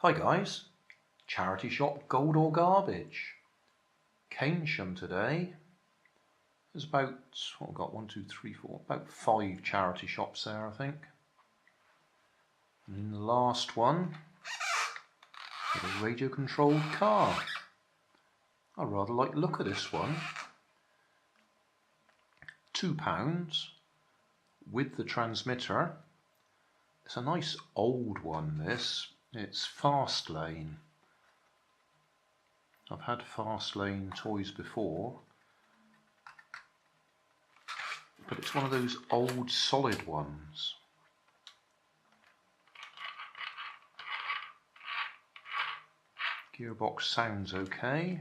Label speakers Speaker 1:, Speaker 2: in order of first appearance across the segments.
Speaker 1: Hi guys, charity shop Gold or Garbage. Keynsham today. There's about, what, I've got 1, 2, 3, 4, about 5 charity shops there I think. And in the last one, a radio controlled car. I rather like the look of this one. £2 with the transmitter. It's a nice old one this. It's fast lane. I've had fast lane toys before, but it's one of those old solid ones. Gearbox sounds okay.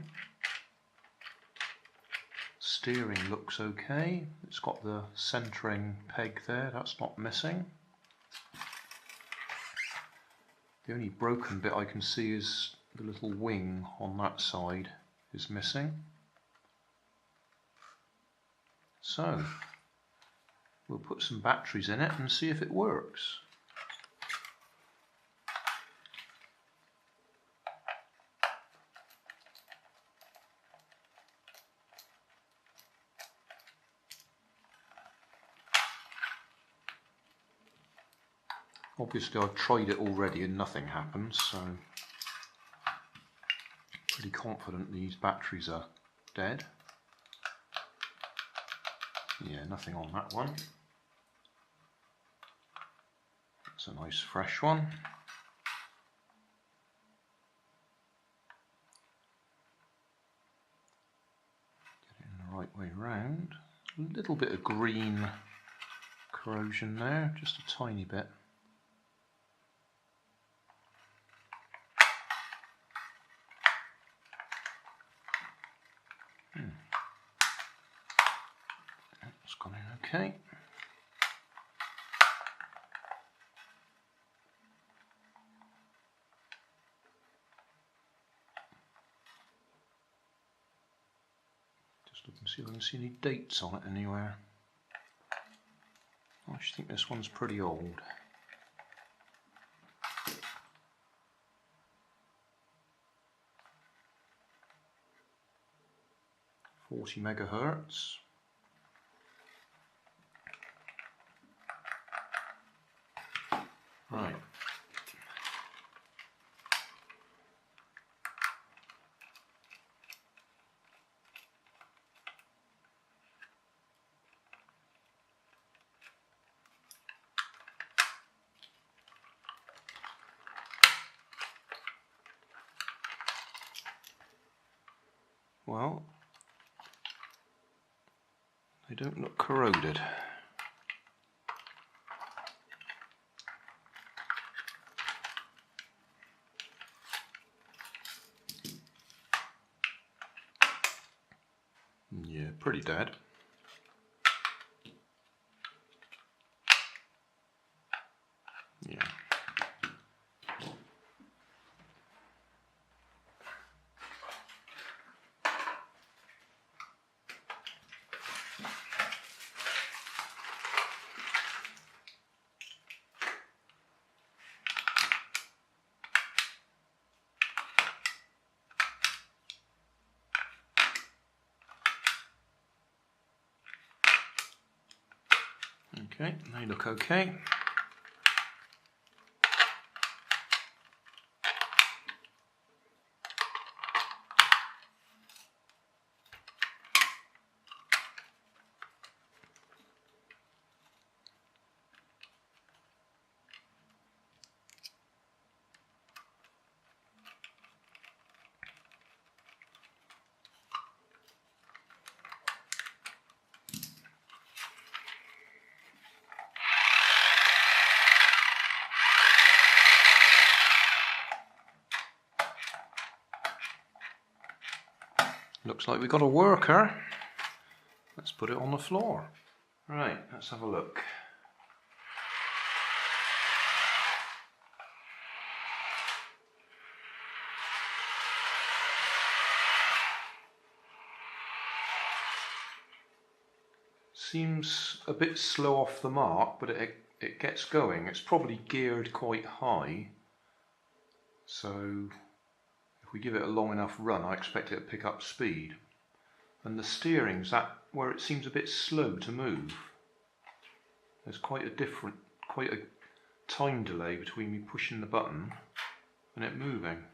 Speaker 1: Steering looks okay. It's got the centering peg there, that's not missing. The only broken bit I can see is the little wing on that side is missing. So, we'll put some batteries in it and see if it works. Obviously I've tried it already and nothing happens, so pretty confident these batteries are dead. Yeah, nothing on that one. That's a nice fresh one. Get it in the right way round. A little bit of green corrosion there, just a tiny bit. It's gone in okay. Just look and see if I can see any dates on it anywhere. I actually think this one's pretty old. .40 megahertz. Right. Well, they don't look corroded. Yeah, pretty dead. Yeah. Okay, they look okay. Looks like we got a worker. Let's put it on the floor. Right, let's have a look. Seems a bit slow off the mark, but it gets going. It's probably geared quite high. So if we give it a long enough run, I expect it to pick up speed. And the steering's that where it seems a bit slow to move. There's quite a time delay between me pushing the button and it moving.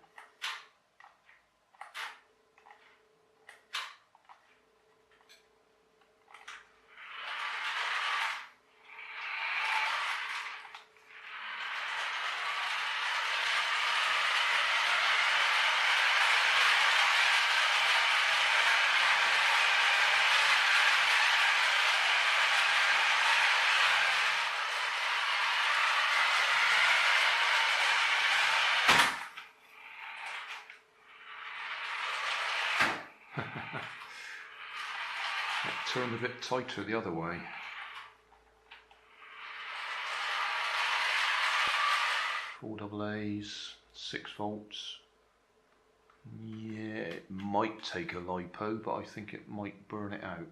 Speaker 1: It turned a bit tighter the other way. Four AA's, 6 volts. Yeah, it might take a LiPo, but I think it might burn it out.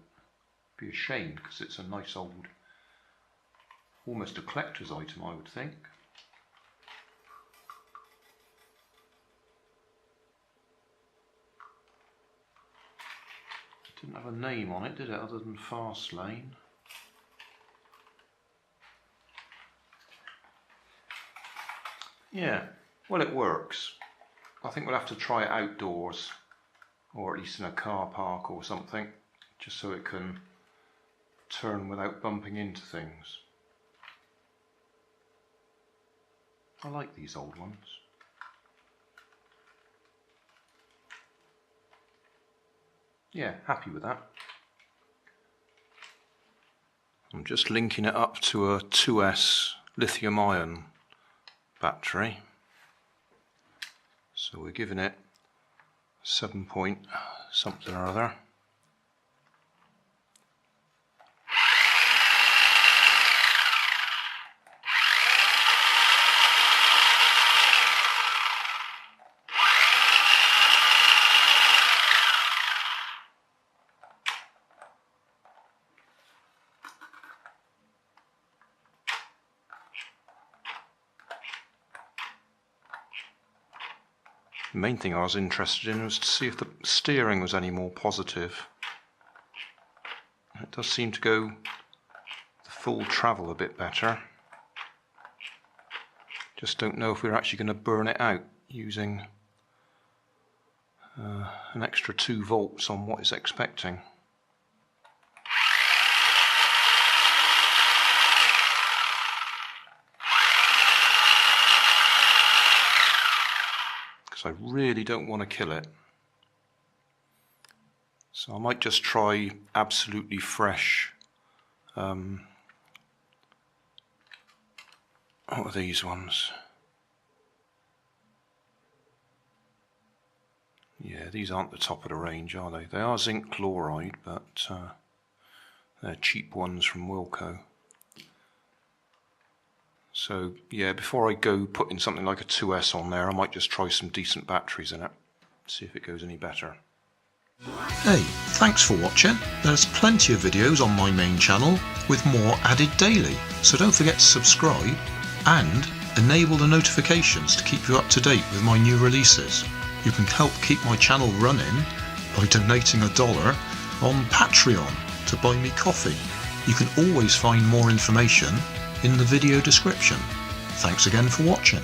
Speaker 1: Be a shame because it's a nice old, almost a collector's item, I would think. Didn't have a name on it, did it, other than Fast Lane? Yeah, well, it works. I think we'll have to try it outdoors, or at least in a car park or something, just so it can turn without bumping into things. I like these old ones. Yeah, happy with that. I'm just linking it up to a 2S lithium-ion battery. So we're giving it 7 point something or other. The main thing I was interested in was to see if the steering was any more positive. It does seem to go the full travel a bit better. Just don't know if we're actually going to burn it out using an extra 2 volts on what it's expecting. I really don't want to kill it, so I might just try absolutely fresh. What are these ones? Yeah, these aren't the top of the range, are they? They are zinc chloride, but they're cheap ones from Wilco. So yeah, before I go putting something like a 2S on there, I might just try some decent batteries in it, see if it goes any better.
Speaker 2: Hey, thanks for watching. There's plenty of videos on my main channel with more added daily, so don't forget to subscribe and enable the notifications to keep you up to date with my new releases. You can help keep my channel running by donating $1 on Patreon to buy me coffee. You can always find more information in the video description. Thanks again for watching.